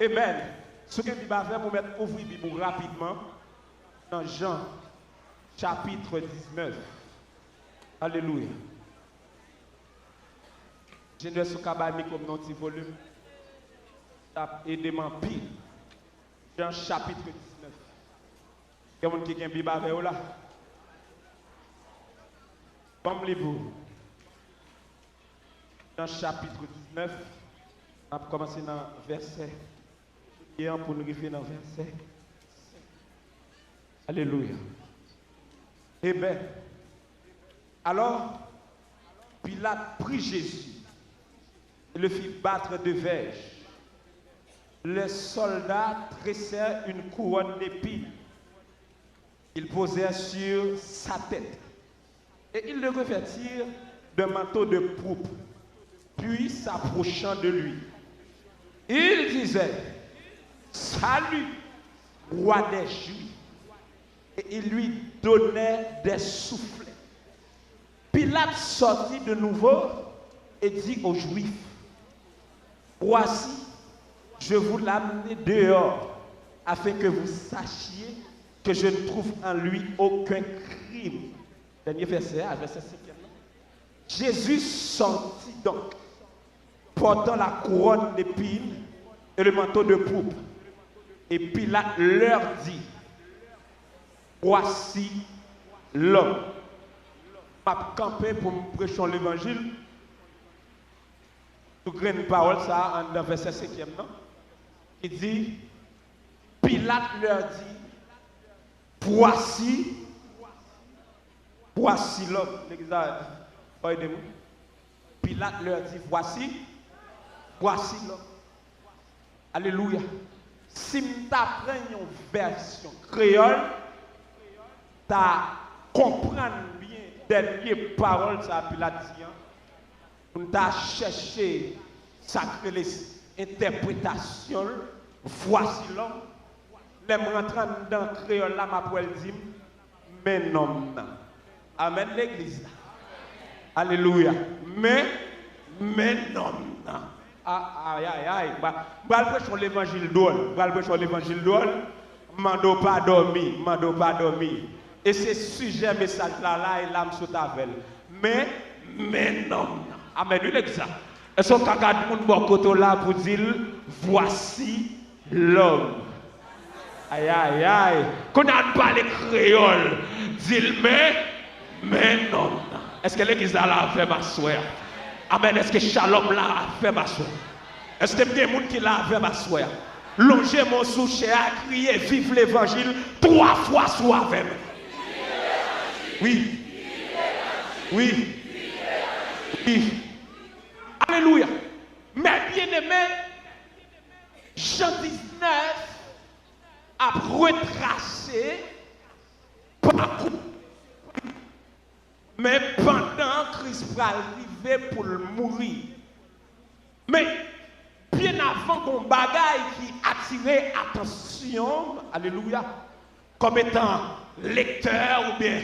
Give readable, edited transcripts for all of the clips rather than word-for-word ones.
Amen. Ce que je vais vous mettre ouvrir Bible rapidement dans Jean chapitre 19. Alléluia. Je ne suis pas comme notre volume. Aidez-moi pile. Jean chapitre 19. Il y a quelqu'un qui a une Bible avec vous là? Comme les vous. Dans chapitre 19, on va commencer dans le verset. Hier pour nous arriver dans le verset. Alléluia. Eh bien, alors, Pilate prit Jésus et le fit battre de verges. Les soldats tressèrent une couronne d'épines. Ils posèrent sur sa tête. Et ils le revêtirent d'un manteau de pourpre. Puis, s'approchant de lui, il disait, salut, roi des Juifs. Et il lui donnait des soufflets. Pilate sortit de nouveau et dit aux Juifs, voici, je vous l'amène dehors, afin que vous sachiez que je ne trouve en lui aucun crime. Dernier verset, verset 5. Jésus sortit donc, portant la couronne d'épines et le manteau de pourpre. Et Pilate leur dit, voici l'homme. Je vais camper pour me prêcher l'évangile. Tout grain de parole, ça, dans le verset 5, non? Il dit, Pilate leur dit, voici l'homme. Pilate leur dit, voici l'homme. Alléluia. Si tu apprends une version créole, tu comprends bien dernière parole ça Pilate dit. On t'a cherché sacré interprétation. Voici l'homme. Les rentrant dans créole là, ma poêle dit, mais non. Amen l'église. Alléluia. Mais non. Aïe. Bal prêcher l'évangile d'ol. Mando pas dormi. Et c'est sujet message là et l'âme sous ta velle. Mais non. Amen l'église. Est-ce qu'on regarde mon bon côté là pour dire voici l'homme. Aïe. Qu'on a parlé créole. Dit mais non. Est-ce que l'église là a fait ma soeur? Amen. Est-ce que Shalom là a fait ma soeur? Est-ce que des gens qui l'a fait ma soeur? Longez mon souche à crier vive l'évangile 3 fois soi-même. Oui. Alléluia. Mais bien aimé, Jean 19 a retracé parcours. Mais pendant Christ va arriver pour le mourir. Mais bien avant qu'on bagaille qui attirait attention, alléluia, comme étant lecteur ou bien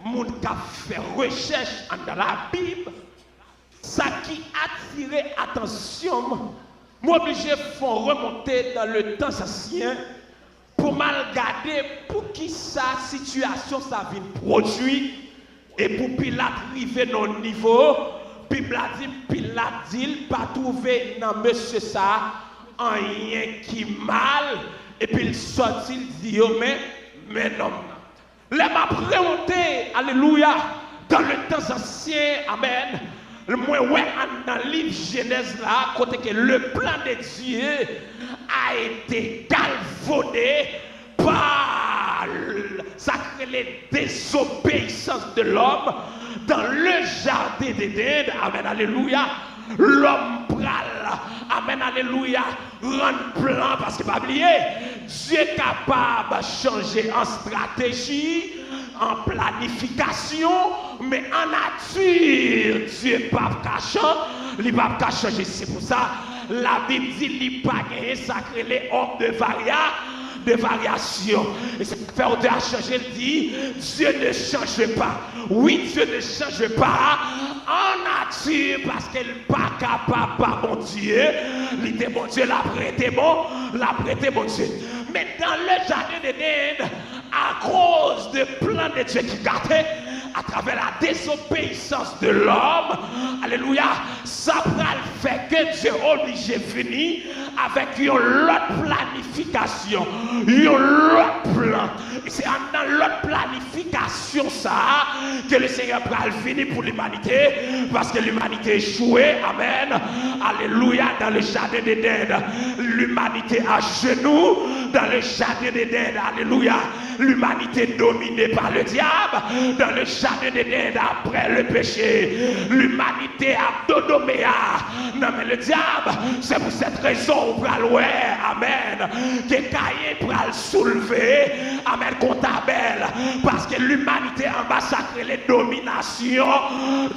monde qui a fait recherche dans la Bible, ça qui attirait attention, moi obligé font remonter dans le temps ancien pour mal garder pour qui sa situation ça vient produire. Et pour Pilate arriver dans le niveau, Pilate dit, pas trouver dans monsieur ça, rien qui mal, et puis il sortit, il dit, mais non. Là, m'a prémonté, alléluia, dans le temps ancien, amen. Moi, ouais, dans le livre Genèse là, côté que le plan de Dieu a été galvaudé par les désobéissances de l'homme dans le jardin d'Éden. Amen, alléluia. L'homme pral, amen, alléluia, rend plan parce que pas oublier, Dieu est capable de changer en stratégie, en planification, mais en nature, Dieu n'est pas changer, il n'est pas changer. C'est pour ça, la Bible dit qu'il n'a pas gagné sacré les hommes de variation. Et c'est faire de changer, il dit, Dieu ne change pas. Oui, Dieu ne change pas en nature parce qu'elle n'est pas capable, pas bon Dieu. Il était bon Dieu, l'a prêté bon Dieu. Mais dans le jardin d'Éden, à cause du plan de Dieu qui gardait, à travers la désobéissance de l'homme, alléluia, ça va faire que Dieu obligé finir avec une autre planification, une autre plan. Et c'est dans l'autre planification ça que le Seigneur va finir pour l'humanité, parce que l'humanité échouée, amen, alléluia, dans le jardin d'Éden. L'humanité à genoux dans le jardin d'Éden, alléluia. L'humanité dominée par le diable dans le jardin d'Éden après le péché. L'humanité a dodoméa. Non mais le diable, c'est pour cette raison on va louer, amen, que Caïn va le soulever, amen, contre Abel, parce que l'humanité a massacré les dominations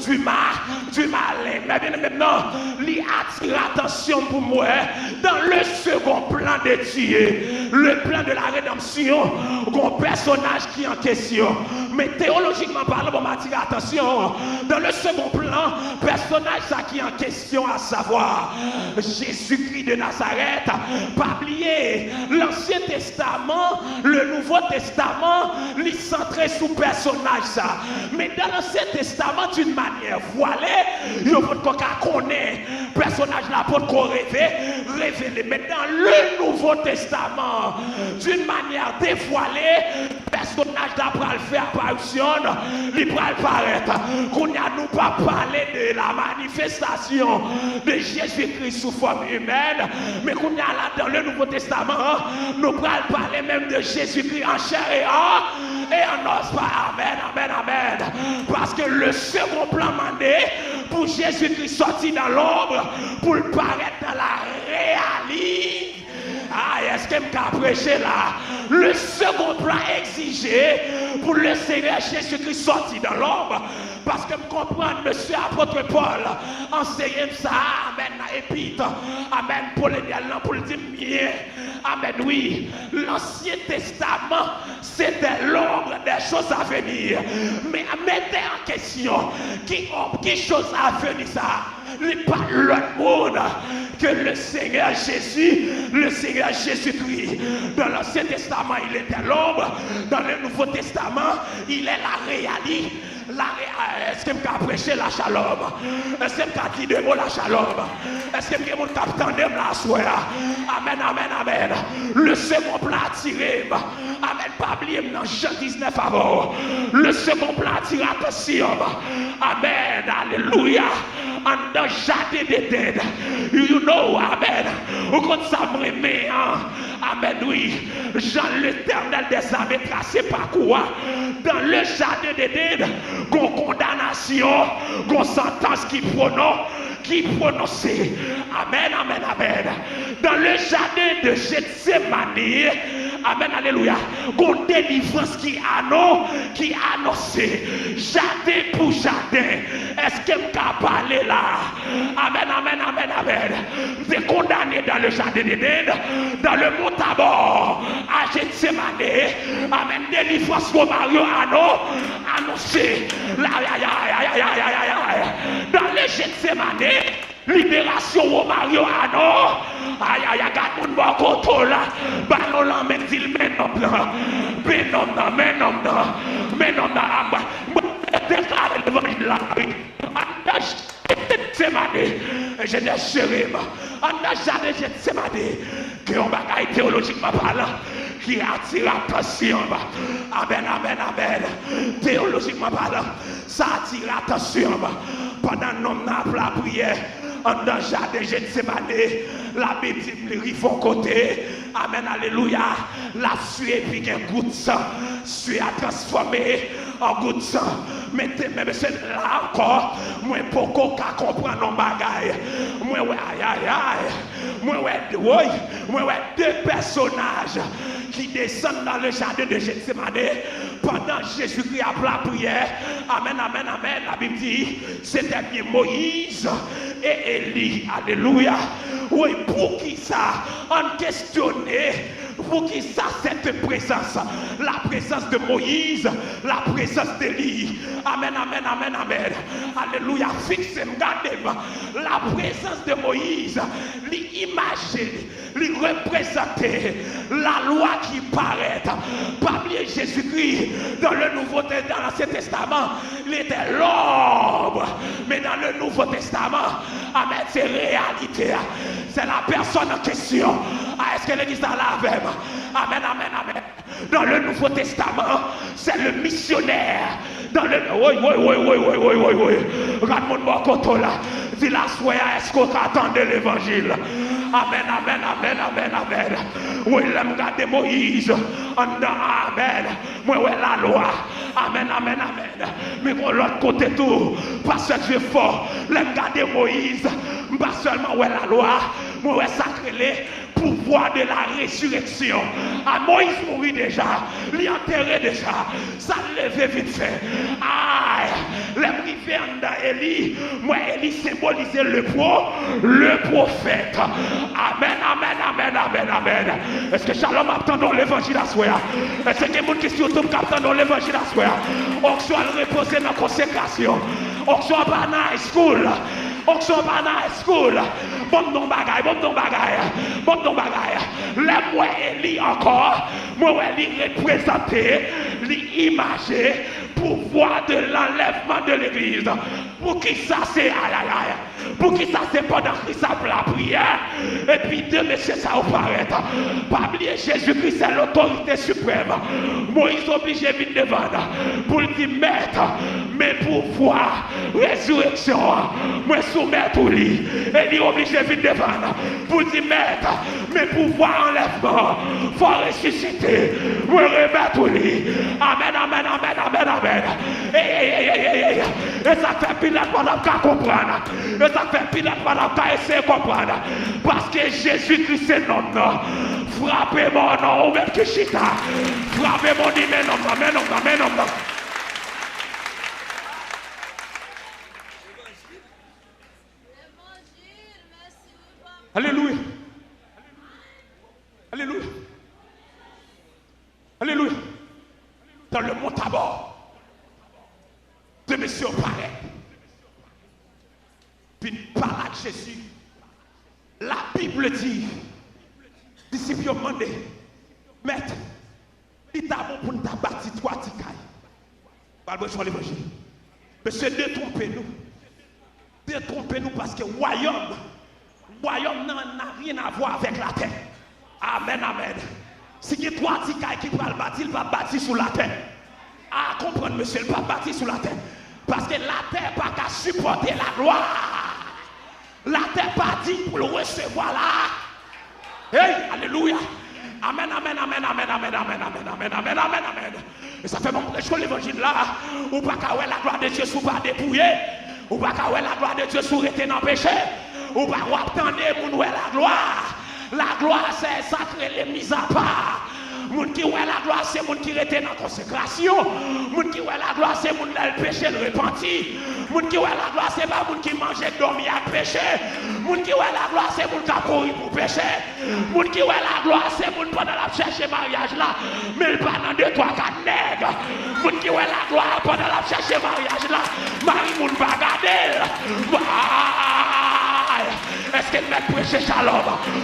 du mal. Mais bien maintenant, il attire l'attention pour moi dans le second plan de Dieu, le plan de la rédemption, personnage qui est en question. Mais théologiquement parlant, on m'attire attention. Dans le second plan, personnage ça qui est en question, à savoir Jésus-Christ de Nazareth. Pas oublier l'Ancien Testament, le Nouveau Testament, il centré sur personnage ça. Mais dans l'Ancien Testament, d'une manière voilée, il faut qu'on connaisse personnage là pour qu'on révéler. Mais dans le Nouveau Testament, d'une manière dévoilée, personnage d'après le faire apparition, il va apparaître. Qu'on a nous pas parler de la manifestation de Jésus-Christ sous forme humaine, mais qu'on a là dans le Nouveau Testament, nous allons parler même de Jésus-Christ en chair et en os. Amen, amen, amen. Parce que le second plan mandé pour Jésus-Christ sorti dans l'ombre, pour le paraître dans la réalité. Ah, est-ce que je prêché là? Le second plan exigé pour le Seigneur Jésus-Christ sorti dans l'ombre. Parce que je comprends, monsieur apôtre Paul, enseigne ça, amen, épître, amen, pour le dire bien, amen, oui, l'Ancien Testament, c'était l'ombre des choses à venir. Mais mettez en question, qui chose à venir ça? Il n'est pas l'autre monde que le Seigneur Jésus, le Seigneur Jésus-Christ. Dans l'Ancien Testament, il était l'ombre. Dans le Nouveau Testament, il est la réalité. Est-ce que je peux prêcher la shalom? Est-ce que je peux dire deux mots la shalom? Est-ce que je peux dire la soirée? Amen, amen, amen. Le second plan attiré, amen, pas oublier dans Jean 19 avant. Le second plan attiré, attention, amen, alléluia. En dans jardin d'Éden, you know, amen. Ou quand ça me remet, amen, oui. Jean l'Éternel des armées tracé par quoi? Dans le jardin d'Éden, qu'on condamnation, qu'on sentence qui prononce. Amen, amen, amen. Dans le jardin de Gethsémani, amen, alléluia, qu'on délivrance qui annonce, jardin pour jardin. Est-ce que je peux parler là? Amen, amen, amen, amen. Vous êtes condamné dans le jardin d'Éden, dans le mont Tabor, à Gethsémani, amen, délivrance pour Mario annoncé. Dans le Gethsémani, libération au Mario aïe aïe aïe, garde mon bon côté là, ballon là, mais il mène non déclare l'évangile là, je ne serai pas, je ne sais pas, que on va théologiquement parlant, qui attire l'attention. Amen, amen, amen. Théologiquement parlant, ça attire l'attention. Pendant nos la prière, en dans le jardin de Gethsémani, la Bible dit qu'ils font côté. Amen, alléluia. La suie puis un goût de sang. Suie a transformé en goût de sang. Mais c'est là encore, moi, pour qu'on comprenne nos bagailles. Moi, aïe, aïe, aïe. Moi, deux personnages qui descendent dans le jardin de Gethsémani pendant Jésus-Christ a la prière. Amen, amen, amen. La Bible dit, c'était bien Moïse et Élie. Alléluia. Oui, pour qui ça? On questionnait Pour qui ça, cette présence? La présence de Moïse, la présence d'Élie. Amen, amen, amen, amen. Alléluia. Fixez, regardez-moi. La présence de Moïse, l'imagée, lui représenter la loi qui paraît. Pas oublier Jésus-Christ dans le Nouveau Testament, dans l'Ancien Testament, il était l'ombre. Mais dans le Nouveau Testament, amen, c'est réalité. C'est la personne en question. Ah, est-ce que l'Église est là avec moi? Amen, amen, amen. Dans le Nouveau Testament, c'est le missionnaire. Dans le... Oui. Regarde-moi de côté là. Dis la soirée, est-ce qu'on attendait l'évangile? Amen, amen, amen, amen, amen. Oui, l'aime garder Moïse. Amen. Moi, ouais, la loi. Amen, amen, amen. Mais de l'autre côté tout, parce que Dieu fort. L'aime garder Moïse. Pas seulement ouais, la loi. Moi, ouais, sacré pouvoir de la résurrection. À Moïse mourit déjà, l'y enterré déjà, ça levait vite fait. Aïe, les rivières d'Élie, moi Élie symbolisait le prophète. Amen, amen, amen, amen, amen. Est-ce que Shalom attend dans l'évangile à soi? Est-ce que les gens qui sont sur attend dans l'évangile à soi? On soit reposer dans la consécration. On soit pas dans la school. On soit pas dans la school. Bon non bagaille, bon non bagaille, bon non bagaille. Là moi Élie encore, moi Élie représenté, l'imagé pouvoir de l'enlèvement de l'église. Pour qui ça c'est aïe aïe aïe. Pour qui ça c'est pendant que ça la prière. Et puis deux messieurs ça apparaît. Pas oublier Jésus-Christ c'est l'autorité suprême. Moïse obligé de venir devant pour lui mettre mes pouvoirs, résurrection, moi soumettre au lit. Et il est obligé de venir devant pour lui mettre mes pouvoirs enlèvement. Faut ressusciter, moi remettre au lit. Amen, amen, amen, amen, amen. Et ça fait pile pendant qu'à comprendre. Et ça fait pile pendant qu'à essayer de comprendre. Parce que Jésus-Christ c'est non. Frappez mon nom, ou même que chita. Frappez mon nom, mais non, mais non, mais non. Alléluia. Alléluia. Alléluia. Dans le mont Tabor, deux messieurs paraissent. Puis par là Jésus, la Bible dit, disciples ont demandé, maître, il t'a bon pour nous bâtir trois ticailles. Parle-moi sur l'évangile. Monsieur, détrompez-nous parce que royaume n'a rien à voir avec la terre. Amen, amen. Si il y a trois ticailles qui parlent bâtir, il va bâtir sur la terre. Ah, comprendre, monsieur, il va bâtir sur la terre. Parce que la terre n'a pas qu'à supporter la gloire. La terre pas dit pour le recevoir là. Hey, alléluia. Amen, amen, amen, amen, amen, amen, amen, amen, amen, amen, amen. Et ça fait mon prêche l'évangile là. Ou pas qu'à la gloire de Dieu sous pas dépouillé. Ou pas qu'à la gloire de Dieu sous rester dans le péché. Ou pas attendre mon la gloire. La gloire c'est sacré les mises à part. Moun qui ouais la gloire c'est moun qui était dans la consécration. Moun qui ouais la gloire c'est moun qui le péché le repenti. Moun qui ouais la gloire c'est pas moun qui mangeait dormir avec péché. Moun qui ouais la gloire c'est moun qui a couru pour péché. Moun qui ouais la gloire c'est moun pendant la chercher mariage là, mais pas dans 2, 3, 4 nègres. Moun qui ouais la gloire pendant la chercher mariage là, mari moun pas garder. Est-ce qu'elle m'a prêché Shalom?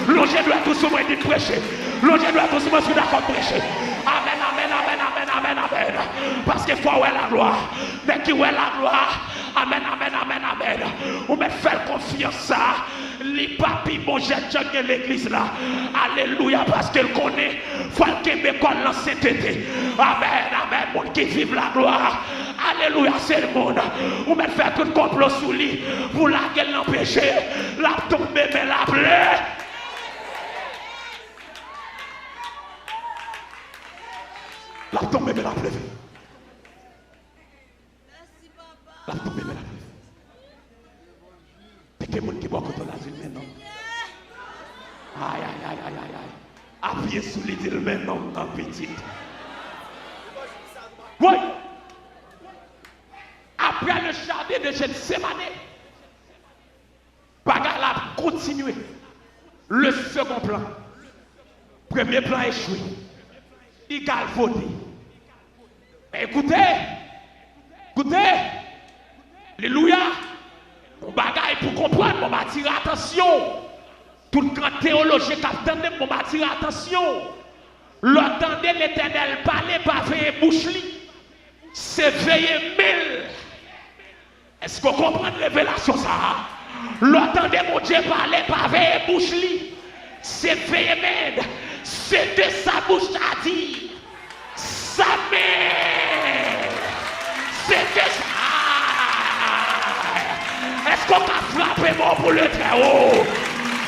L'objet doit tout souvent dire prêcher. L'objet doit tout souvent être d'accord prêcher. Amen, amen, amen, amen, amen, amen. Parce qu'il faut ouais la gloire. Mais qui ouais la gloire? Amen, amen, amen, amen. On me fait confiance ça. Les papis, bon, j'ai l'église là. Alléluia, parce qu'elle connaît. Faut qu'elle me colle dans cette été. Amen, amen, monde qui vive la gloire. Alléluia, c'est le monde. On me fait tout complot sous lui. Pour la gueule l'empêcher. La tomber, mais la plaie. La tomber, mais la plaie. La tomber, mais la plaie. Et que monde qui boit contre la ville maintenant. Aïe, aïe, aïe, aïe, aïe, aïe. Appuyez sous les îles maintenant, en petit. Oui. Après le jardin de Gethsémane, bagarre a continué. Le second plan. Premier plan échoué. Il galvaudé. Mais écoutez, alléluia, mon bagaille pour comprendre, mon attirer attention. Tout le grand théologien qui attendait, mon attirer attention. L'entendez l'Éternel parler, pas veiller bouche li. C'est veiller mille. Est-ce qu'on comprend la révélation ça? L'entendez mon Dieu parler, pas veiller bouche li. C'est veiller mille. C'est de sa bouche à dire. Sa mère. C'est de ça. Est-ce qu'on a frappé mon pour le très haut?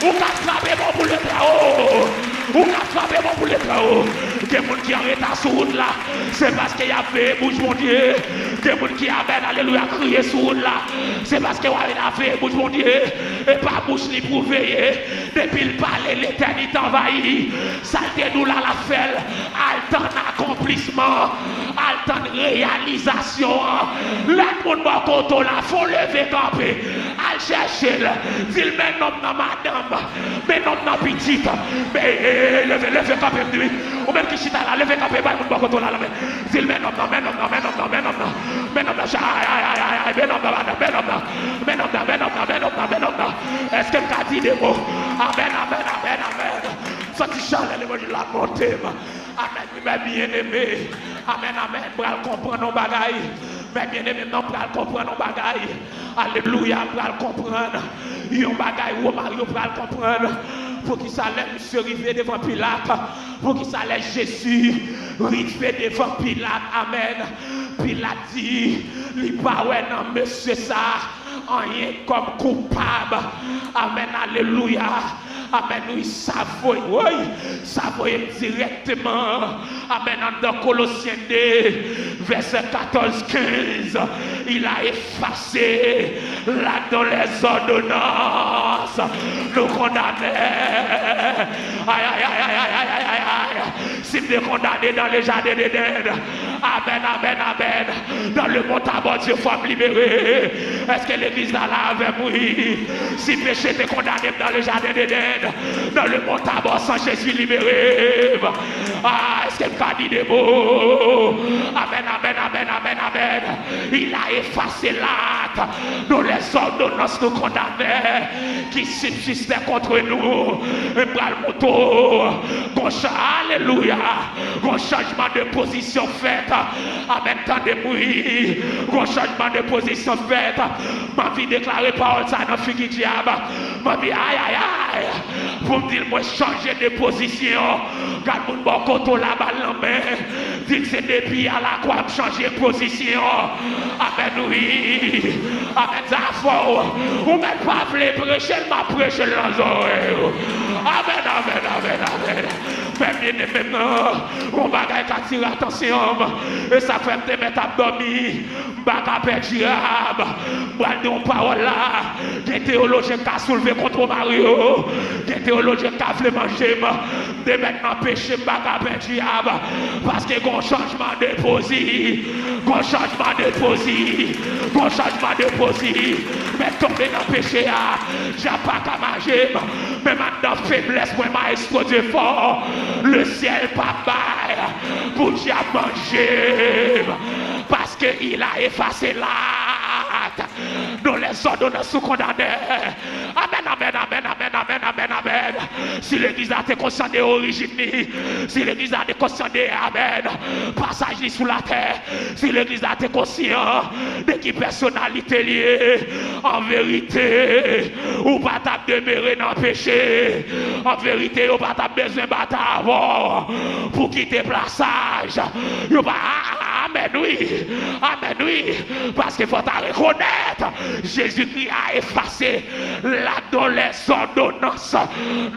Ou a frappé mon pour le très haut? Ou a frappé mon pour le très haut? Des gens qui arrêtent sur route là, c'est parce qu'il y a fait bouche mon Dieu. Des gens qui amènent alléluia crier sur route là, c'est parce qu'il y a fait bouche mon Dieu. Et pas bouche li pour veiller. Depuis le palais, l'éternité envahit. Ça nous là la fait. Altant d'accomplissement, altant de réalisation. Là, mon bon là, faut lever camper. Al chercher là. Dis-le maintenant dans madame, mais non dans petite. Mais levez camper nuit. Ou même qui chita là, levez camper, bah, mon bon là. Dis-le maintenant, est-ce que tu as dit des mots? Amen. Sorti Charles, l'évangile la montée. Amen, mes bien-aimés. Amen. Pour comprendre nos bagailles. Mes bien-aimés, non, pour comprendre nos bagailles. Alléluia, pour comprendre. Yon bagaille, ou Mario, pour comprendre. Pour qu'il s'allait, monsieur, arriver devant Pilate. Pour qu'il s'allait, Jésus, arriver devant Pilate. Amen. Pilate dit, il pas ouais, non, monsieur, ça. Rien comme coupable. Amen, alléluia. Amen, oui, ça voyait directement. Amen, dans Colossiens 2, verset 14-15, il a effacé là dans les ordonnances, nous condamnait. Aïe. Si nous condamnés dans les jardins d'Éden, amen. Dans le monde à bord, Dieu faut me libérer. Est-ce que l'église là avec moi? Si péché t'es condamné dans le jardin d'Éden, dans le monde à bord sans Jésus libéré. Ah, est-ce qu'elle m'a dit des mots? Amen. Il a effacé l'acte dans les ordonnances nous condamnaient qui subsistaient contre nous. Et bras le moto, alléluia, un changement de position fait. Amen, tendez-moi, un changement de position fait. Ma vie déclarée parole ça dans le diable. Ma vie aïe. Pour me dire, moi changer de position. Garde mon bon côté là-bas la main. Dites c'est depuis à la croix changer de position. Amen, oui. Amen, ça fort. Ou même pas prêcher, m'a prêché dans oreilles. Amen. Mais bien maintenant, on va attirer attention. Et ça fait me mettre à dormir. Baga diable. Moi, une parole là. Des théologiens qui ont soulevé contre Mario. Des théologiens qui ont voulu manger. De maintenant péché, baga diable. Parce qu'il y a un changement de position. Un changement de position. Mais tomber dans le péché, j'ai pas qu'à manger. Mais maintenant, faiblesse, moi, maestro Dieu fort. Le ciel, papa, pour Dieu manger. Parce qu'il a effacé l'acte. Nous les ordonnons sous condamnés. Amen. Si l'église a été conscient de l'origine, si l'église a été conscient de amen, passage sous la terre, si l'église a été conscient de qui personnalité liée, en vérité, ou pas demeurer dans le péché, en vérité, ou pas besoin de battre avant pour quitter le plaçage. Amen, oui, parce qu'il faut reconnaître, Jésus-Christ a effacé là dans les ordonnances,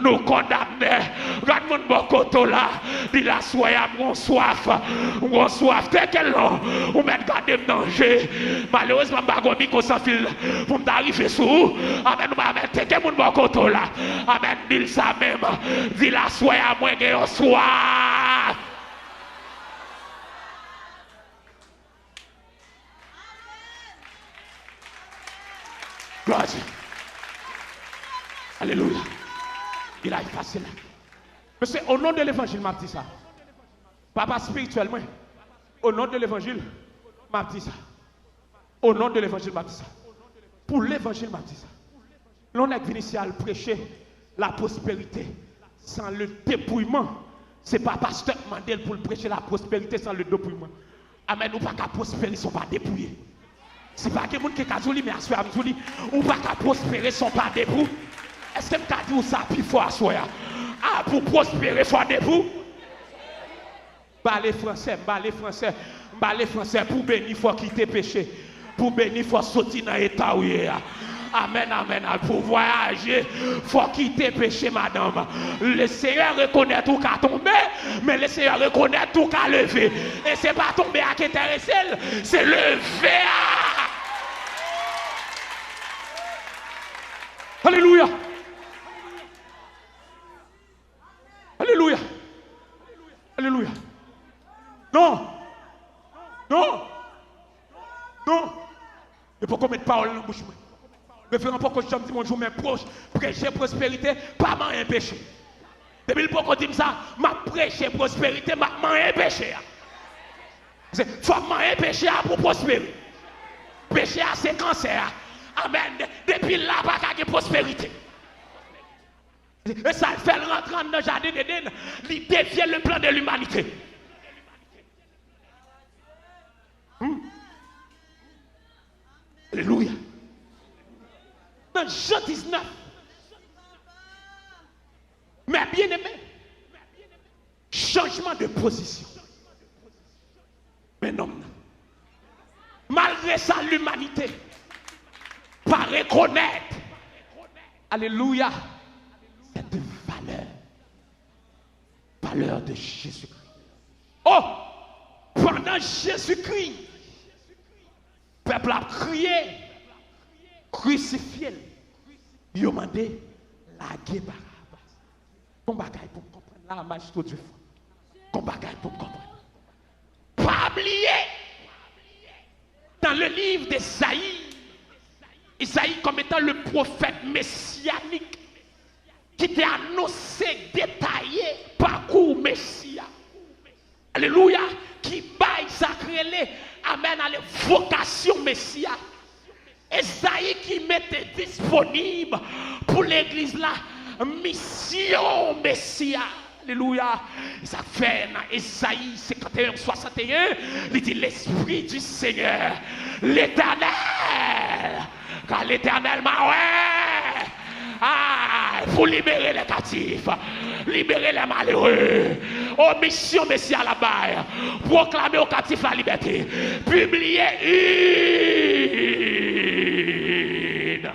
nous condamner. Regarde mon côté là, il a soif, mon soif, tel qu'elle là, ou mettre garder le danger. Malheureusement, je ne sans fil pour m'arriver sous. Amen, tel que mon côté là, amen, dit ça même, dit la soif à moi que soif. Gloire à Dieu. Alléluia. Il a effacé là. Mais c'est au nom de l'évangile, m'a dit ça. Papa spirituellement, au nom de l'évangile, m'a dit ça. Au nom de l'évangile, m'a dit ça. Pour l'évangile, m'a dit ça. L'on est venu ici à prêcher la prospérité sans le dépouillement. Ce n'est pas pasteur Mandel pour prêcher la prospérité sans le dépouillement. Amen, nous ne pouvons pas prospérer sans pas dépouiller. Ce n'est pas quelqu'un qui a dit, mais à soi, ou ne pouvons pas prospérer sans pas dépouiller. Est-ce que je dis ça plus fort à soi? Ah, pour prospérer, il faut debout. Les Français, les Français, pour bénir, il faut quitter péché. Pour bénir, il faut sortir dans l'état où il est. Amen, amen. Pour voyager, il faut quitter péché, madame. Le Seigneur reconnaît tout qu'à tomber, mais le Seigneur reconnaît tout qu'à lever. Et ce n'est pas tomber à qui intéressé, c'est lever. Alléluia. Alléluia. Alléluia. Non. Non. Non. Il faut qu'on mette parole dans la bouche. Je fais un peu que je dis mon jour, mais proche, prêcher prospérité, pas un péché. Depuis le peu qu'on dit ça, ma prêcher prospérité, ma un péché. Il faut un péché pour prospérer. Péché c'est cancer. Amen. Depuis là, pas de prospérité. Et ça fait rentrer dans le jardin d'Éden, il dévie le plan de l'humanité. Alléluia. Dans Jean 19, mais bien aimé, changement de position. Mais non, malgré ça, l'humanité, pas reconnaître, alléluia, cette valeur de Jésus-Christ. Oh, pendant Jésus-Christ, le peuple a crié, crucifié, il a demandé la guerre Barabbas. Qu'on bagaille pour comprendre la marche de Dieu. Qu'on bagaille pour comprendre. Pas oublier, dans le livre d'Esaïe, Isaïe comme étant le prophète messianique, qui t'a annoncé, détaillé, parcours Messia. Alléluia. Qui baille sacré, amène à la vocation Messia. Esaïe qui mettait disponible pour l'église là, mission Messia. Alléluia. Ça fait dans Esaïe 51, 61, il dit l'Esprit du Seigneur, l'Éternel. Car l'Éternel m'a ouais. Ah, pour libérer les captifs, libérer les malheureux. Oh, mission Messie à la baille, proclamer aux captifs la liberté, publier une.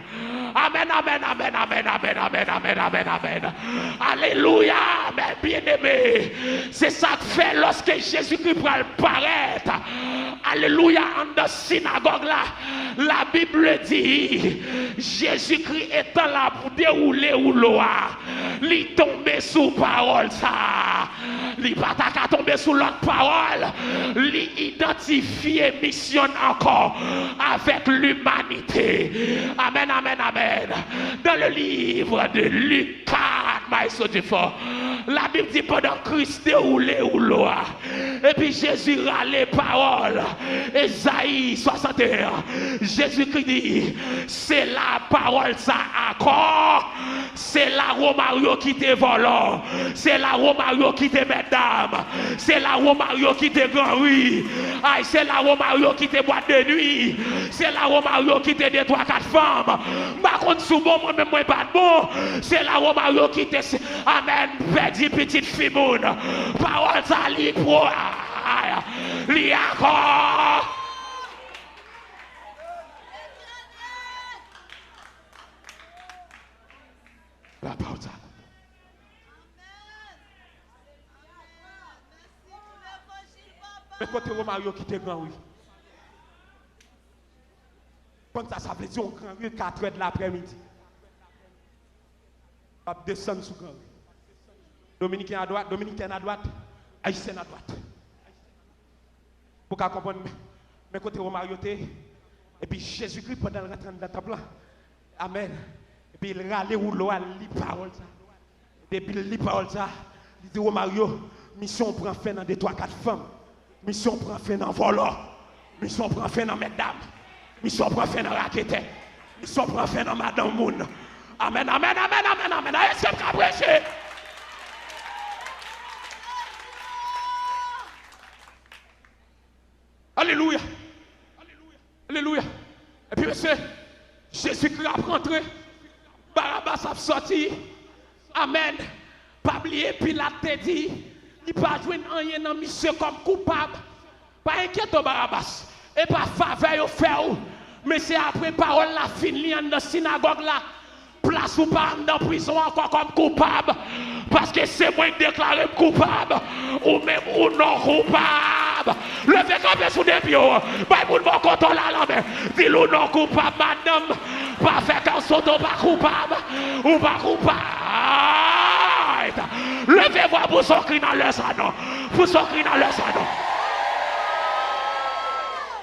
Amen, amen, amen, amen, amen, amen, amen, amen, amen. Alléluia, mes bien-aimés. C'est ça que fait lorsque Jésus-Christ va paraître. Alléluia, en la synagogue là, la Bible dit, Jésus-Christ étant là pour dérouler ou loi, il tombe sous parole ça. Il pas qu'à tomber sous l'autre parole, il identifie mission encore avec l'humanité. Amen, amen, amen. Dans le livre de Luc 4, maïs du fort, la Bible dit pendant Christ déroulé ou loi, et puis Jésus râlait parole. Esaïe 61, Jésus-Christ dit, c'est la parole ça encore, c'est la Romario qui te volant, c'est la Romario qui te mesdames, c'est la Romario qui te grand oui, c'est la Romario qui te boîte de nuit, c'est la Romario qui te deux, trois, quatre femmes, par contre sous bon, moi même moi pas de bon, c'est la Romario qui te, amen, perdu petite fimoune, parole ça li pro, li encore. La parole ça. Mais côté Romario qui te grand oui. Comme ça veut dire on grand oui 4 heures de l'après-midi. On va descendre sous grand oui. Dominicain à droite, Haïtien à droite. Pour qu'on comprenne, mais côté Romario et puis Jésus-Christ pendant le rentrée dans le temple. Amen. Et puis il râle ou l'eau, il lit parole ça. Depuis il lit parole ça, Il dit, oh Mario, mission prend fin dans des 3-4 femmes. Mission prend fin dans volant. Mission prend fin dans mesdames. Mission prend fin dans raquettes. Mission prend fin dans madame Moun. Amen, amen, amen, amen, amen. Est-ce que vous avez prêché? Alléluia. Alléluia. Et puis, monsieur, Jésus-Christ a rentré. Barabbas a sorti. Amen. Pas oublier, Pilate a dit, il ne pas jouer rien dans monsieur comme coupable. Pas inquiète, Barabbas. Et pas faveur au faire. Mais c'est après parole la fin dans la synagogue là. Place ou pas dans la prison encore comme coupable. Parce que c'est moi qui déclare coupable. Ou même ou non coupable. Levez comme sous des pieds. Pas pour mon contrôle à la main. Dis-le non coupable, madame. Pas faire qu'un soto pas coupable. Ou pas coupable. Levez-vous pour sortir dans le salon. Pour sortir dans le salon.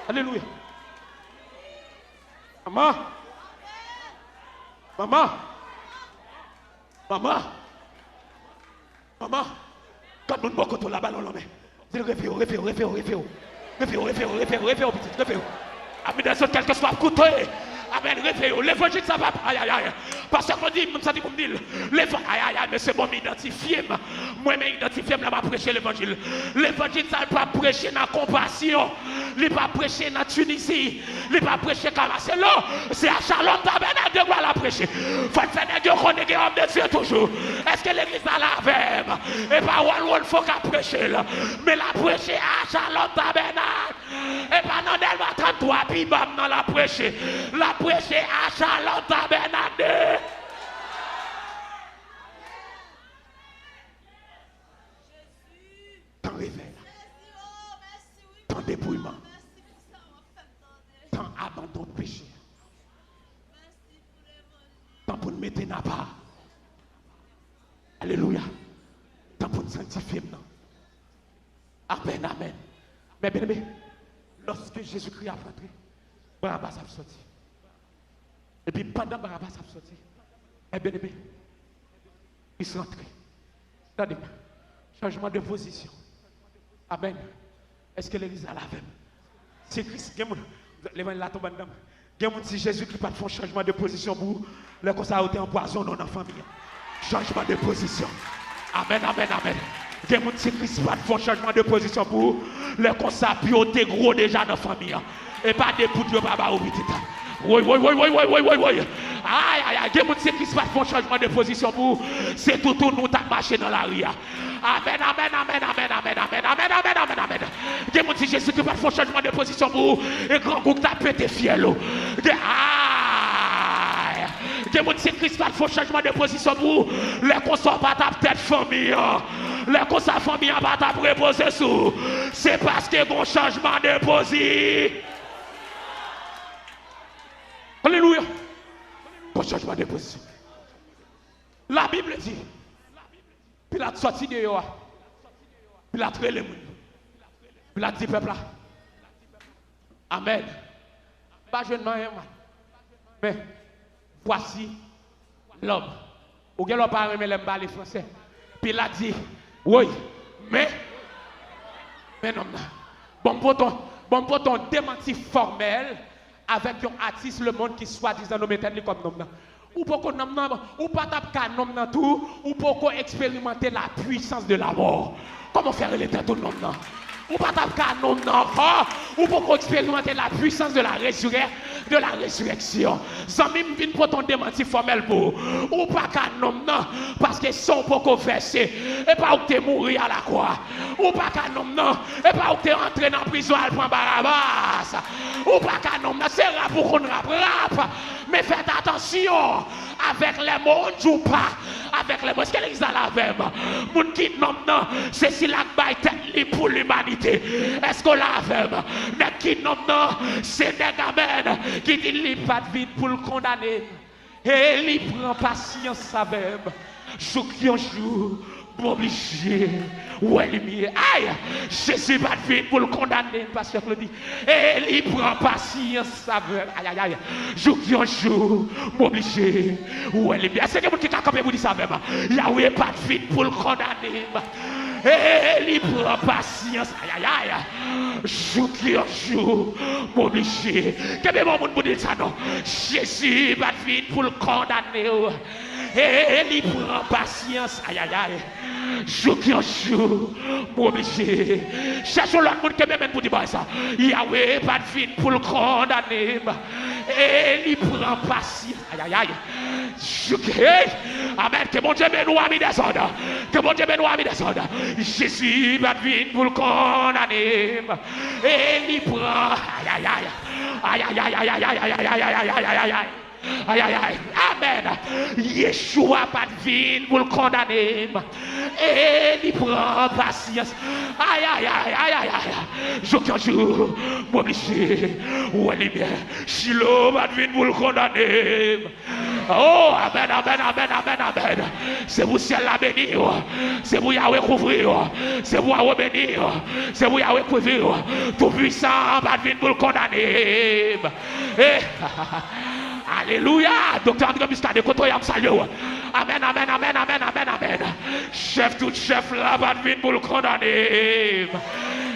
Alléluia. Maman. Maman. Maman. Maman. Quand nous sommes contre la balle, on la met. Dis le référé, petit. Amen, quel que soit le couteau. Amen, réveillez. L'évangile, ça va. Aïe, aïe, aïe. Parce que ça dit, comme dit, l'évangile, aïe, aïe, mais c'est bon, m'identifier. Moi, m'identifier, je vais prêcher l'évangile. L'évangile, ça ne va pas prêcher dans la compassion. Il ne va pas prêcher dans la Tunisie. Il ne va pas prêcher comme ça. C'est à Charlotte, tabernacle, de quoi la prêcher. Il faut faire des gens qu'on est homme de Dieu toujours. Est-ce que l'église a la même? Et pas où il faut qu'à prêcher. Mais la prêcher à Charlotte, tabernacle. Et pas dans Delma 33, puis bam, dans la prêcher. La prêcher à Charlotte, tabernacle. Tant réveil. Tant dépouillement. Tant abandon de péché. Tant pour nous mettre dans part. Alléluia. Tant pour nous sanctifier maintenant. Amen, amen. Mais bien aimé, lorsque Jésus-Christ a rentré, Barabbas a sorti. Et puis pendant Barabbas a sorti, bien aimé, il s'est rentré. Attendez, changement de position. Amen. Est-ce que l'église a la même? C'est Christ, les mains là tombent dedans. Si Jésus-Christ pas fait changement de position pour les causes a été empoisonné dans la famille. Changement de position. Amen, amen, amen. Des gens qui Christ pas font changement de position pour les consacrer gros déjà dans la famille. Et pas des poutres de baba ou petit. Oui. Aïe, aïe, aïe. Des gens qui Christ pas font changement de position pour c'est tout nous t'a marché dans la rue. Amen, amen, amen, amen, amen, amen, amen, amen, amen, amen. Des gens qui Jésus qui pas font changement de position pour et grand groupe t'a pété fiel. Des gens qui Christ pas font changement de position pour les consommateurs pas ta tête famille. Les causes à famille va ta préposer sous. C'est parce que bon changement de position. Alléluia. Bon changement de position. La Bible dit. Pilate sorti de yo. Pilate relé moun. Pilate dit peuple là. Amen. Pas jeune man. Mais voici l'homme. Ou gen l'on pas remet les français. Pilate dit oui, mais non. Bon pour ton démenti formel avec un artiste le monde qui soi-disant nous mettait comme nom. Ou pour nom ou pas taper nom dans tout, ou pour expérimenter la puissance de la mort. Comment faire les têtes tout nom là? Ou pas taper nom ou pour expérimenter la puissance de la résurrection. Zamim vient pour ton démenti formel pour ou pas qu'un homme non parce que son pour verser et pas où tu mourir à la croix. Ou pas qu'un homme non et pas où tu entrer dans la prison à prendre Barabbas. Ou pas qu'un homme non c'est rap pour qu'on rap. Mais faites attention avec les mots on joue pas avec les mots. Est-ce que l'église a la même? Moun qui nomme non c'est si la baille tête pour l'humanité. Est-ce qu'on l'a même? Mais qui nomme non c'est des gamins qui dit qu'il pas de vide pour le condamner. Et il prend patience avec. Jour qui en jour, obligé. Ouais, lumière. Aïe, Jésus va vite pour le condamner, pasteur Claudie. Et il prend patience, ça veut. Aïe, aïe, aïe. Jour qui en jour, m'obligé. Ouais, lumière. C'est que vous qui a campé vous dit ça même. Yahweh pas vite pour le condamner. Et il prend patience. Aïe, aïe, aïe. Jour qui en jour, m'obligé. Que même mon monde vous dit ça non. Jésus va vite pour le condamner. Et il prend patience. Aïe, aïe, aïe. Jour qui en jour, m'obligé. Cherchons l'autre monde qui même pour dire ça. Yahweh, pas de vite pour le condamner. Et il prend patience. Aïe, aïe, aïe. Jour qui. Amen. Que mon Dieu bénisse à mi descendre. Que mon Dieu bénisse à mi descendre. Jésus, pas de vite pour le condamner. Et il prend. Aïe, aïe, aïe. Aïe, aïe, aïe, aïe, aïe, aïe, aïe, aïe, aïe, aïe, aïe, aïe, aïe. Aïe, aïe, aïe. Amen. Yeshua pas de ville pour le condamner. Et il prend patience. Aïe, aïe, aïe, aïe, aïe, aïe. Jour qu'un jour, m'obligé. Où elle est bien. Shiloh pas de ville pour le condamner. Oh, amen, amen, amen, amen, amen. C'est vous ciel la bénir. C'est vous Yahweh couvrir. C'est vous Yahweh bénir. C'est vous Yahweh couvrir. Tout puissant pas de ville pour le condamner. Alléluia. Docteur André Muscadet, côté yam salut. Amen, amen, amen, amen, amen, amen. Chef, tout chef là, va venir pour le condamner.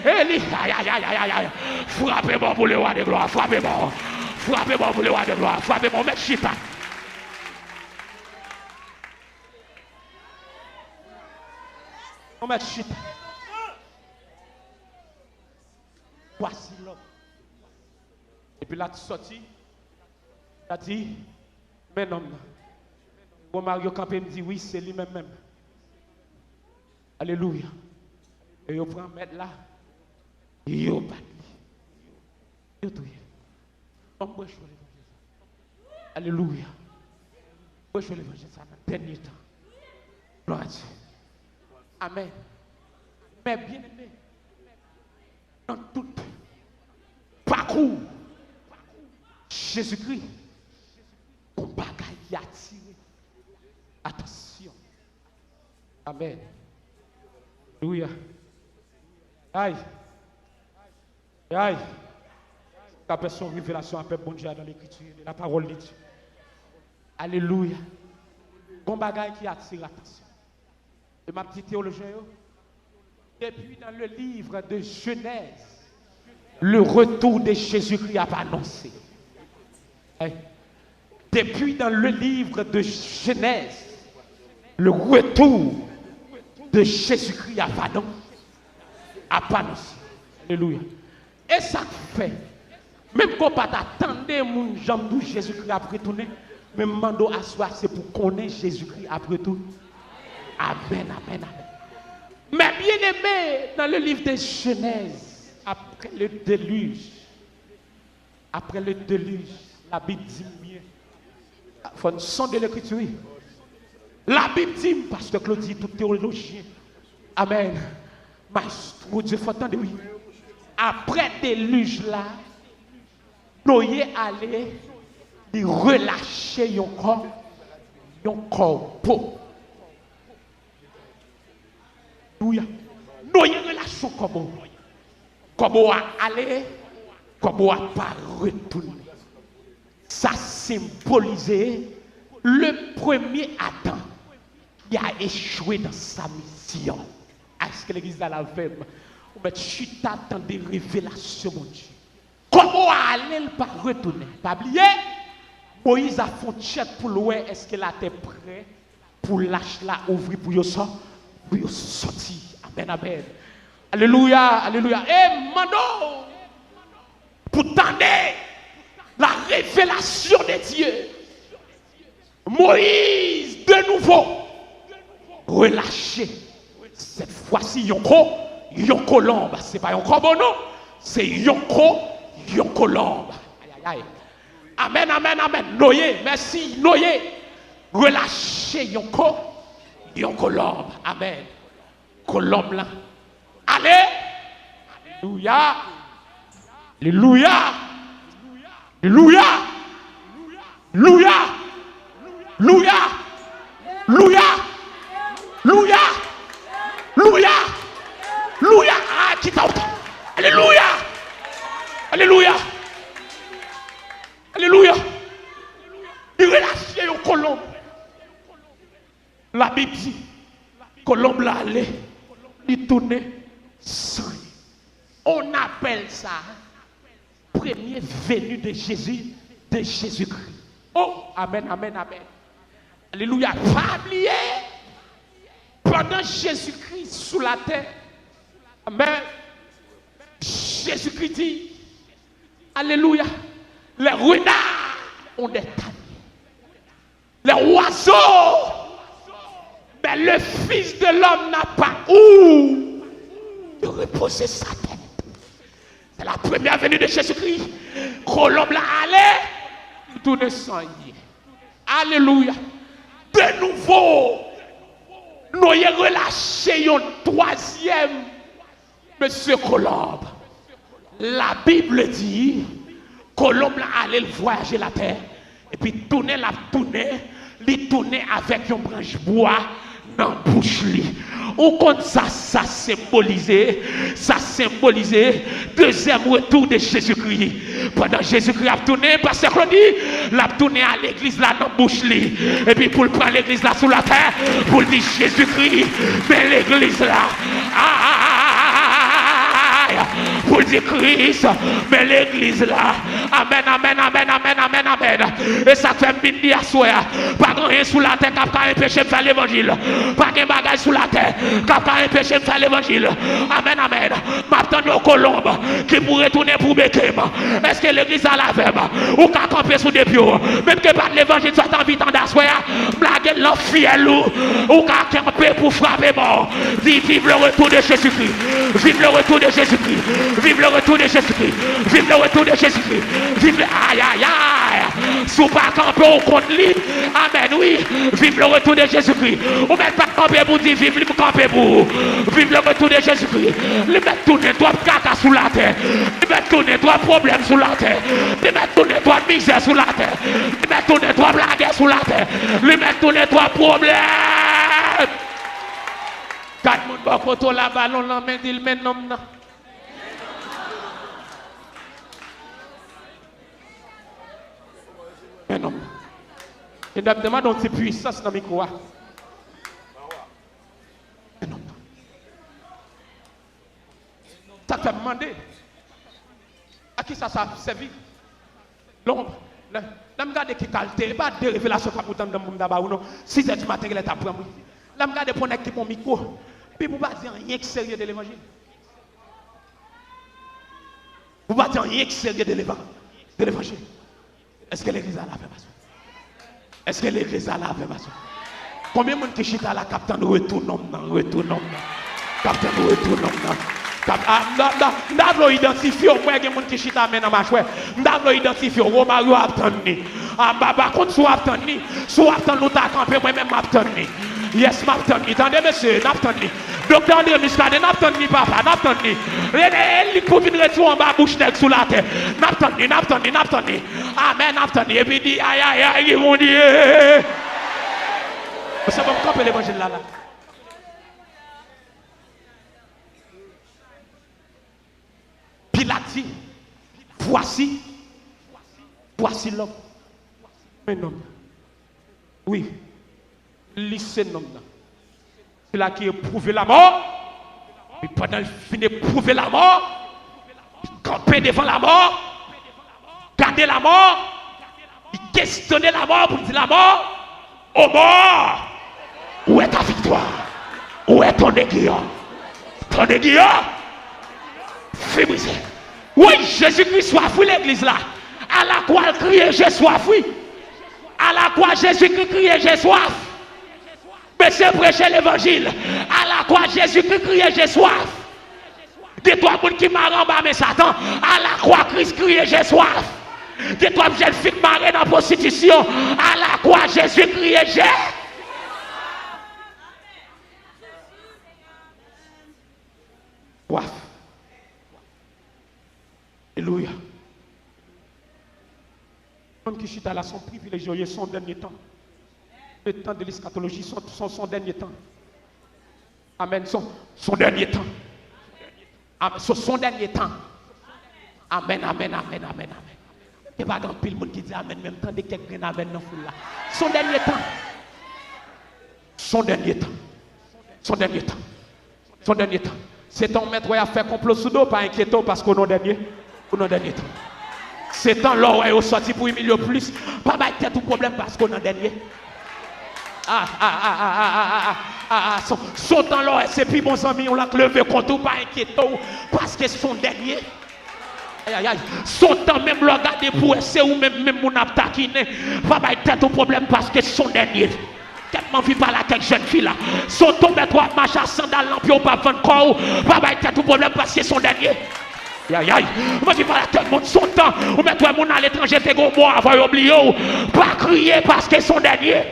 Aïe, aïe, aïe, aïe, aïe. Frappez-moi pour le roi de gloire. Frappez-moi. Frappez-moi pour le roi de gloire. Frappez-moi, mec chita. On met chita. Voici l'homme. Et puis là, tu sortis. Il a dit, mais non. Bon, Mario Campé me dit, oui, c'est lui-même. Même. Alléluia. Et il prend mettre là. Il bat. Il tout. On peut jouer l'évangile. Alléluia. On peut jouer l'évangile ça dans le dernier temps. Gloire à Dieu. Amen. Mais bien aimé, dans tout parcours, Jésus-Christ, ton bagage y a tiré. Attention. Amen. Alléluia. Aïe. Aïe. La personne révélation après bon Dieu dans l'écriture, de la parole de Dieu. Alléluia. Bon bagage qui attire l'attention. Et ma petite théologie, depuis dans le livre de Genèse, le retour de Jésus-Christ a annoncé. Depuis dans le livre de Genèse, le retour de Jésus-Christ a annoncé. Alléluia. Et ça fait, même quand pas attendre mon jambe d'où Jésus-Christ a retourné, même mando à soi, c'est pour connaître Jésus-Christ après tout. Amen, amen, amen. Mais bien aimé, dans le livre de Genèse, après le déluge, la Bible dit bien, il faut sonder l'écriture. La Bible dit, pasteur Claudie, tout théologien, amen. Maestro Dieu, faut attendre, oui. Après le déluge là, Noé allait relâcher un corps. Noé relâche son corps. Corps a allé, corps a pas retourné. Ça symbolisait le premier Adam qui a échoué dans sa mission. Est-ce que l'église a la même? On met chita dans des révélations, mon Dieu. Comment aller pas retourner? Pas oublier, Moïse a fait un check pour l'ouest. Est-ce qu'elle était prêt pour lâcher la ouvrir pour y sortir? Amen, amen. Alléluia, alléluia. Et mando, pour tendre la révélation de Dieu, Moïse de nouveau relâché. Cette fois-ci, Yonko Lambe. Ce n'est pas Yonko Bono, c'est Yonko Lambe. Aïe, aïe, aïe. Amen, amen, amen. Noé, merci, Noé. Relâchez Yonko Lambe. Amen. Colombe là. Allez. Alléluia. Alléluia. Alléluia. Alléluia. Alléluia. Alléluia. Alléluia. Alléluia. Alléluia. Ah, qui t'a autant. Alléluia. Alléluia. Alléluia. Il relâchait une colombe. La Bible dit, colombe là allait, il tournait sans. On appelle ça première venue de Jésus, de Jésus-Christ. Oh, amen, amen, amen. Alléluia. Pas oublier, pendant Jésus-Christ sous la terre, amen, Jésus-Christ dit, alléluia, les renards ont des taniers, les oiseaux, mais le Fils de l'homme n'a pas où de reposer sa tête. C'est la première venue de Jésus-Christ. Colombe l'a allé, tout ne sans y. Alléluia. De nouveau, nous avons relâché un troisième Monsieur Colombe. La Bible dit, Colombe l'a allé voyager la terre, et puis tourner la tourner, il tourner avec une branche bois dans la bouche. Ou comme ça symbolisé deuxième retour de Jésus-Christ. Pendant Jésus-Christ a tourné, Pasteur Claudie, l'a tourné à l'église là dans la bouche. Et puis pour prendre l'église là sous la terre, pour dire Jésus-Christ, mais l'église là, pour dire Christ, mais l'église là, amen, amen, amen, amen, amen, amen. Et ça fait bien dire à soi, pas rien sous la terre qui a empêché de faire l'évangile, pas de bagage sous la terre qui a empêché de faire l'évangile, amen, amen. M'attends nos colombes qui pourraient tourner pour Beckham. Est-ce que l'église a la verbe ou qu'à camper sous des pieds, même que pas de l'évangile soit en vitant d'assoir, blague l'enfiel ou qu'à camper pour frapper mort. Vive le retour de Jésus-Christ, vive le retour de Jésus-Christ. Vive le retour de Jésus-Christ. Vive le retour de Jésus-Christ. Vive le... Aïe, aïe, aïe. Sous pas camper au compte lui. Amen, oui. Vive le retour de Jésus-Christ. Ou même pas camper pour dire vive le camper pour. Vive le retour de Jésus-Christ. Le mettre tourner trois caca sous la terre. Le mettre tourner trois problèmes sous la terre. Le mettre tourner trois misères sous la terre. Le mettre tourner trois blagues sous la terre. Le mettre tourner trois problèmes. Quatre moun bon koto la ballon l'emmène il mène nom nan. Un homme. Et demande donc c'est puissance dans le micro. Un homme. Ça t'a demandé à qui ça a servi? L'ombre. Là, me garde qui qualité, pas de révélation comme autant de monde d'abord ou non. 6 heures du matin, il est à prendre. Là, me garde pour connecter mon micro. Puis vous ne pas dire rien que sérieux de l'évangile. Vous ne pas dire rien que sérieux de l'évangile. Est-ce que l'église a la fait façon? Est-ce que l'église a la fait façon? Combien de monde qui chita la captain nous retournons? Captain nous retournons. Nous avons identifié au moins des gens qui chita dans ma chouette. Nous avons identifié Romario Abtani. Par contre, soit Abtani, nous t'a campé, moi-même Abtani. Yes, Abtani. Attendez, monsieur, Abtani. Docteur André Muscadet, Abtani, papa, Abtani. Il faut venir retourner en bas, bouche sous la terre. Abtani. Amen, Abtani. Et puis il dit, aïe, ils vont dire. C'est bon, camper l'évangile là. Pilate dit, voici l'homme. Un homme. Oui, lycée l'homme. C'est là qui a prouvé la mort. Et pendant qu'il finit de prouver la mort, il campait devant la mort, gardait la mort, il questionnait la mort pour dire la mort, ô mort, où est ta victoire? Où est ton aiguillon? Ton aiguillon? Fais briser. Oui, Jésus-Christ soif, l'église là. À la croix, il criait, j'ai soif, oui. À la croix, Jésus-Christ criait, j'ai soif. Mais c'est prêcher l'évangile. À la croix, Jésus-Christ criait, j'ai soif. Dis-toi, monde qui m'a rembâché, mais Satan. À la croix, Christ criait, j'ai soif. Dis-toi, jeune fille marée dans la prostitution. À la croix, Jésus criait, j'ai. Soif. Alléluia. L'homme qui chute là, son privilégié, son dernier temps. Le temps de l'eschatologie, son dernier temps. Amen. Son dernier temps. Amen. Son dernier temps. Amen, amen, amen, amen, amen. Il n'y a pas grand pile monde qui dit amen, même temps de quelqu'un amen dans la foule là. Son dernier temps. Son dernier temps. Son dernier temps. Son dernier temps. C'est ton maître qui a fait complot sous dos, pas inquiétant parce qu'on a dernier. Pour nos derniers temps. C'est temps là où est sorti pour 1 million plus. Pas de tout problème parce qu'on a dernier. Son temps là, c'est plus bons amis, on l'a levé contre pas inquiétant parce que son dernier. Son temps même le regarder pour essayer ou même mon a taquiné. Pas de tout problème parce que son dernier. Tellement vit par la tête jeune fille là. Son temps met trois marches à sandales, lampion, pas 20 corps. Pas de tout problème parce que son dernier. Aïe aïe, moi je parle à tout le monde son temps. Ou met tout le monde à l'étranger, t'es gros moi, avoir oublié. Pas crier parce que son dernier.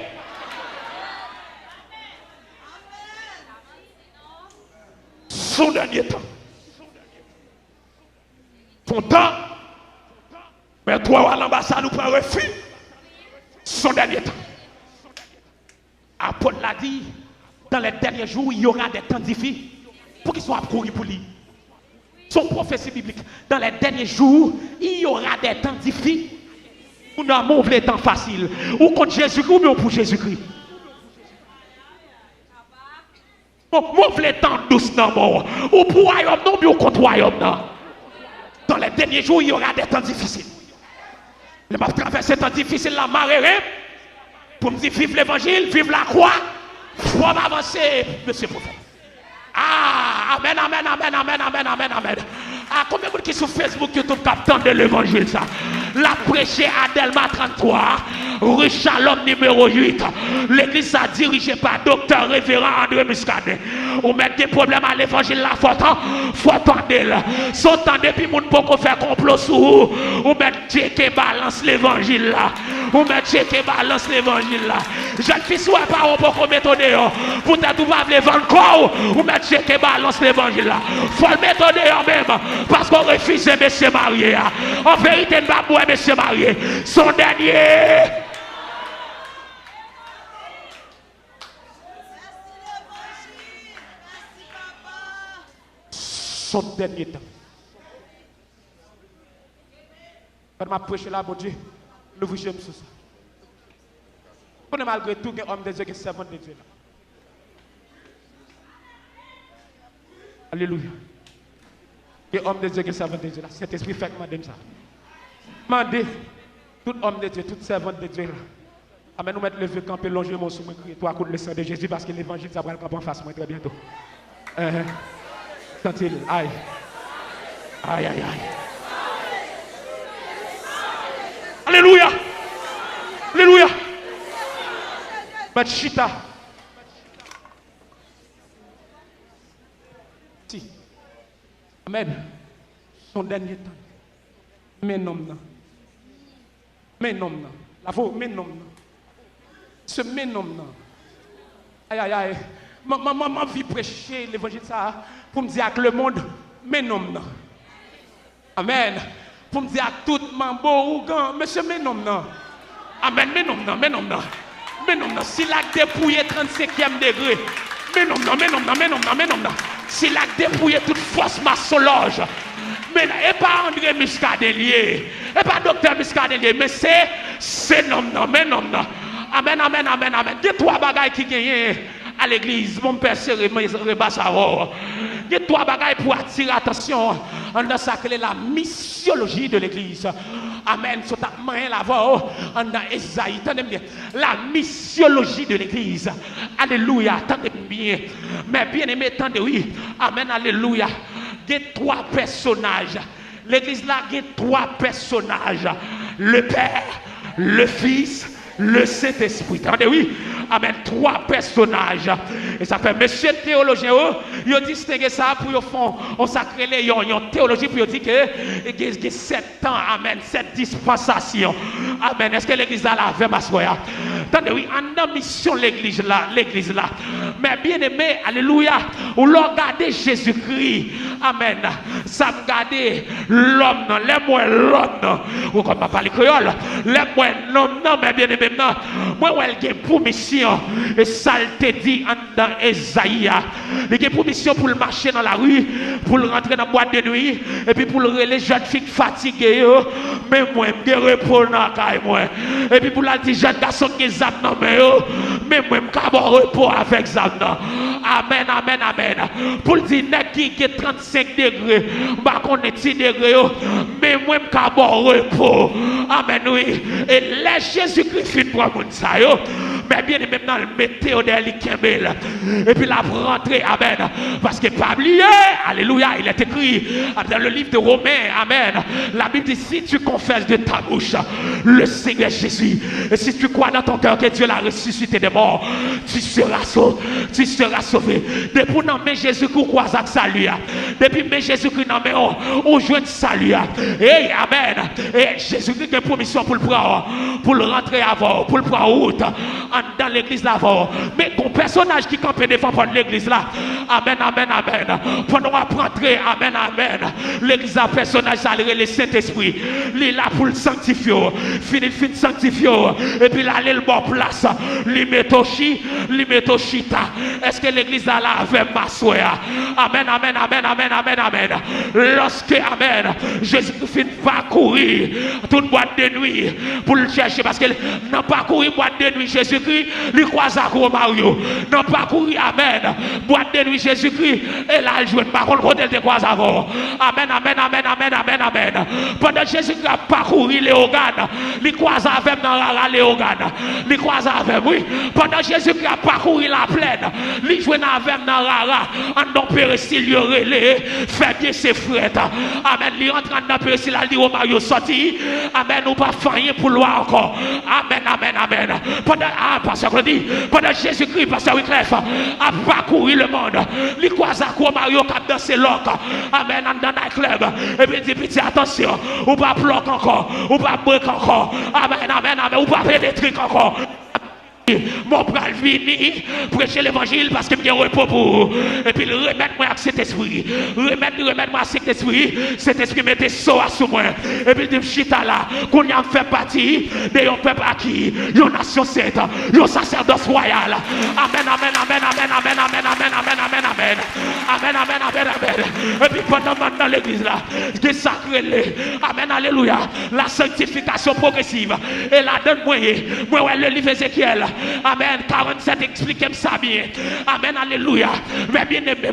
Son dernier temps. Ton temps. Mais toi à l'ambassade ou prend refuge. Son dernier temps. Apôtre l'a dit, dans les derniers jours, il y aura des temps difficiles pour qu'ils soient courus pour lui. Son prophétie biblique. Dans les derniers jours, il y aura des temps difficiles. Nous n'avons pas les temps faciles. Ou contre Jésus-Christ ou bien pour Jésus-Christ. Nous les temps douces dans mort. Ou pour royaume non, bien contre royaume non. Dans les derniers jours, il y aura des temps difficiles. Je vais traverser ces temps difficiles, la marée, pour me dire vive l'évangile, vive la croix. Faut m'avancer, monsieur le prophète. Ah, amen, amen, amen, amen, amen, amen, amen. Ah, combien de monde qui sur Facebook, YouTube, captant de l'évangile, ça? La prêché à Delma 33, rue Shalom numéro 8. L'église a dirigé par docteur révérend André Muscadet. On met des problèmes à l'évangile là, faut attendre là. Son temps depuis moun poko faire complot sur vous. On met checker balance l'évangile là. On met checker balance l'évangile là. Jeune fille soit pas on poko mettre dehors. Pour t'être pas le vendre corps. On met checker balance l'évangile là. Faut le mettre dehors même parce qu'on refuse monsieur marié. En vérité, pas moi monsieur marié. Son dernier. Son dernier temps. Quand je prêché là, mon Dieu, nous vous j'aime sur ça. Malgré tout, il y a homme de Dieu qui est servant de Dieu là. Alléluia. Il y a homme de Dieu qui est servant de Dieu là. Cet esprit fait que je ça. Mandez tout homme de Dieu, toute servante de Dieu là. Amen, nous mettons le vieux camp et longer mon sous, crier toi contre le sang de Jésus parce que l'évangile ça va le camp en face moi très bientôt. Sentez-le, aïe. Aïe, aïe, aïe. Alléluia. Alléluia. Machita. Si. Amen. Son dernier temps. Mais non, non. Mais non, non. La voix, mais non, non. Ce mais non, non. Aïe, aïe, aïe. Maman vit prêcher l'évangile ça pour me dire que le monde, mais non, non. Amen. Pour me dire à tout mambo ou gan, monsieur, mais non, non. Amen, mais non, non, mais non, non. Mais non, non. Si la dépouillé 35e degré, mais non, non, mais non, non, mais non, non, mais non, non. Si la dépouillé toute force maçonloge, mais et pas André Muscadelier, et pas docteur Muscadelier, mais c'est non, non, mais non, non. Amen, amen, amen, amen. Il y a trois bagailles qui gagnent à l'église. Mon père, c'est Rebassaro. Il y a trois bagailles pour attirer l'attention. On a sacré la missiologie de l'église. Amen. C'est un la voix. On a Esaïe. Attendez bien. La missiologie de l'église. Alléluia. Attendez bien. Mais bien aimé, attendez, oui. Amen. Alléluia. Il y a trois personnages. L'église là, il y a trois personnages. Le Père, le Fils, le Saint-Esprit. Attendez, oui. Amen. Trois personnages. Et ça fait, monsieur théologien, il a distingué ça pour ils font, on sacré les yon théologie pour dire que il y a 7 ans, amen, 7 dispensations. Amen. Est-ce que l'église là avait ma soeur? Attendez, oui, en mission l'église là. Mais bien aimé, alléluia, ou regardez Jésus-Christ, amen, ça me garde l'homme, les moi l'homme, ou comme on parle créole, les moi l'homme, non, mais bien aimé, non, moi, elle a pour mission, et ça te dit dans Esaïe, il a pour mission pour le marcher dans la rue, pour le rentrer dans la boîte de nuit, et puis pour le les jeunes filles fatiguées, mais moi, je repos dans la caille, moi, et puis pour la petite jeune garçon qui est zap dans mais moi, je vais repos avec zap. Amen, amen, amen. Pour le dire qui est 35 degrés, je vais 10 degrés, mais moi, je vais repos. Amen, oui. Et les Jésus-Christ pour mon ça, mais bien maintenant, le météo de l'Ikembel. Et puis la rentrée, amen. Parce que pas oublié, alléluia, il est écrit dans le livre de Romains, amen. La Bible dit si tu confesses de ta bouche le Seigneur Jésus, et si tu crois dans ton cœur que Dieu l'a ressuscité des morts, tu seras sauvé. Tu seras sauvé. Depuis nommer Jésus-Christ, crois à salut. Depuis mais Jésus-Christ nommé, on joue de salut. Et amen. Et Jésus-Christ a promission pour le prendre, pour le rentrer avant, pour le prendre route dans l'église là avant. Mais ton personnage qui campe devant l'église là, amen, amen, amen. Pendant qu'on rentrer, amen, amen. L'église a personnage, ça le Saint-Esprit. Il est là pour le sanctifier. Fini sanctifier. Et puis là, il est le bon place. Il met au chita. Est-ce que l'église a là avec ma soeur? Amen, amen, amen, amen, amen, amen. Lorsque, amen, Jésus-Christ va courir toute boîte de nuit pour le chercher parce que n'a pas couru boîte de nuit Jésus-Christ, lui croise à Mario. N'a pas couru, amen, boîte de nuit Jésus-Christ, et là, il joue par contre, côté de croise avant. Amen, amen, amen, amen, amen, amen. Pendant Jésus-Christ a parcouru les organes, lui croise avec dans les organes, lui croise avec, oui. Pendant Jésus-Christ a parcouru la plaine, lui joue avec dans Rara, en don péricile, il relais, fait bien ses frères. Amen, lui rentre dans péricile, il dit au Mario sorti. Amen, ou pas faillir pour loi encore. Amen, amen, amen. Pasteur Claudie, pendant Jésus-Christ, Pasteur Wyclef, a parcouru le monde. Il croise à quoi Mario qui a dansé l'oc. Amen, dans le club. Et puis il dit, petit attention, ou pas bloc encore, ou pas break encore. Amen, amen, amen, ou pas faire des trucs encore. Mon bras vini prêcher l'évangile parce que j'ai repos pour. Et puis remettre-moi à cet esprit. Remettre-moi à cet esprit. Cet esprit mettait saut sur moi. Et puis il dit chita là, qu'on y a fait partie de un peuple acquis, une nation sainte, un sacerdoce royal. Amen, amen, amen, amen, amen, amen, amen, amen, amen, amen. Amen, amen, amen, amen. Et puis pendant dans l'église là, j'ai sacré. Amen, alléluia. La sanctification progressive. Et là, donne-moi, moi, le livre Ézéchiel. Amen. 47 expliquez-moi ça bien. Amen. Alléluia. Mais bien aimé.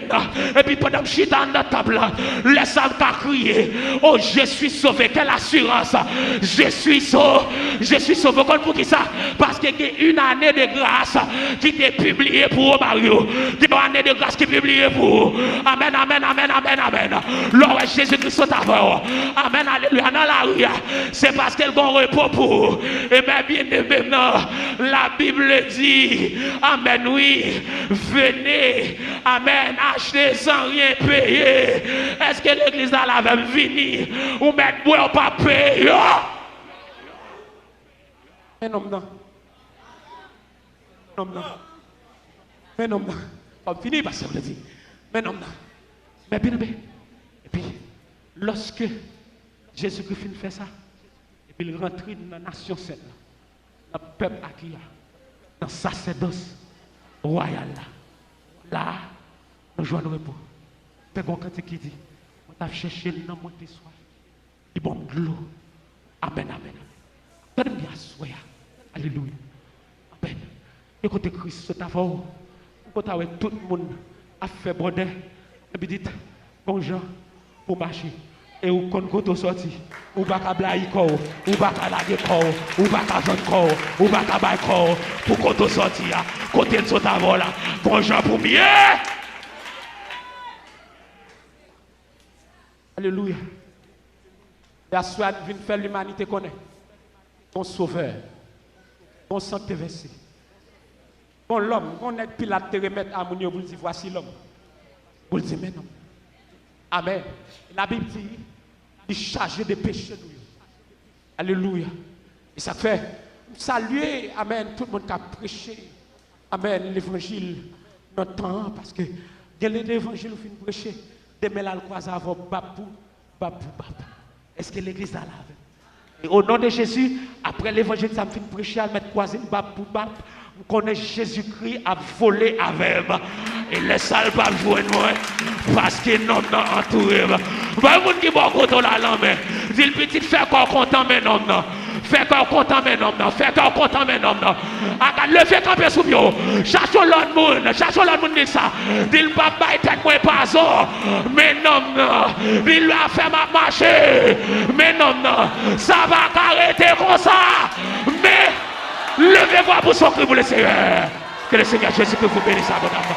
Et puis pendant que je suis dans la table, laisse-moi crier. Oh, je suis sauvé. Quelle assurance. Je suis sauvé. Je suis sauvé. Pour qui ça? Parce qu'il y a une année de grâce qui est publiée pour Mario. Il y a une année de grâce qui est publiée pour. Amen. Amen. Amen. Amen. Amen. Lors Jésus-Christ est avant. Amen. Alléluia. Dans la rue. C'est parce qu'elle a un repos pour. Et bien aimé. La Bible dit, amen, oui, venez, amen, achetez sans rien payer. Est-ce que l'église a la même venir ou mettre boire pas payer? Mais non, non. Non, non. Mais non, non. Comme fini, parce que vous le dites. Mais non, non. Mais bien, bien. Et puis, lorsque Jésus-Christ fait ça, et puis il rentre dans la nation sainte, dans le peuple acquis, dans le sacerdoce royal là, nous jouons le repos. C'est quand qui dit, on a cherché le nom de soi. Il bon de l'eau. Amen, amen. Donne bien soya. Alléluia. Amen. Et quand Christ est avant, quand tout le monde a fait bordel, et puis dit, bonjour, pour marcher. Et où quand sorti, ou pas qu'à blayer corps, ou pas qu'à laguer corps, ou pas qu'à vendre corps, ou pas qu'à bailler corps, pour quand sorti, côté de son avant là, bonjour pour mieux. Alléluia. La soie vient faire l'humanité connaître. Ton sauveur, ton sang te versé. Bon l'homme, on est Pilate te remettre à mon pour dire voici l'homme. Pour dire mais non. Amen. La Bible dit, il est chargé de péché. Alléluia. Et ça fait saluer, amen, tout le monde qui a prêché, amen, l'évangile dans le temps, parce que l'évangile au fin de prêcher, Demain, là, le croise avant babou. Est-ce que l'église a lavé? Et au nom de Jésus, après l'évangile, ça me fait prêcher à mettre croisé babou. Vous connaissez Jésus-Christ a volé avec moi. Et les salles pas jouer moi. Parce que non, entouré. Bah, vous qui bon content la langue. Dis le petit, fais encore content, mais non. Fais encore content, mais non. Fais encore content, mais non. Le fait camper sous bio. Cherchons l'autre monde. Cherchons l'autre monde de ça. Dis le papa est tête moins pas ça. Mais non. Il lui a fait ma marcher. Mais non. Ça va arrêter comme ça. Mais levez-vous pour son cri pour le Seigneur. Que le Seigneur Jésus-Christ vous bénisse abondamment.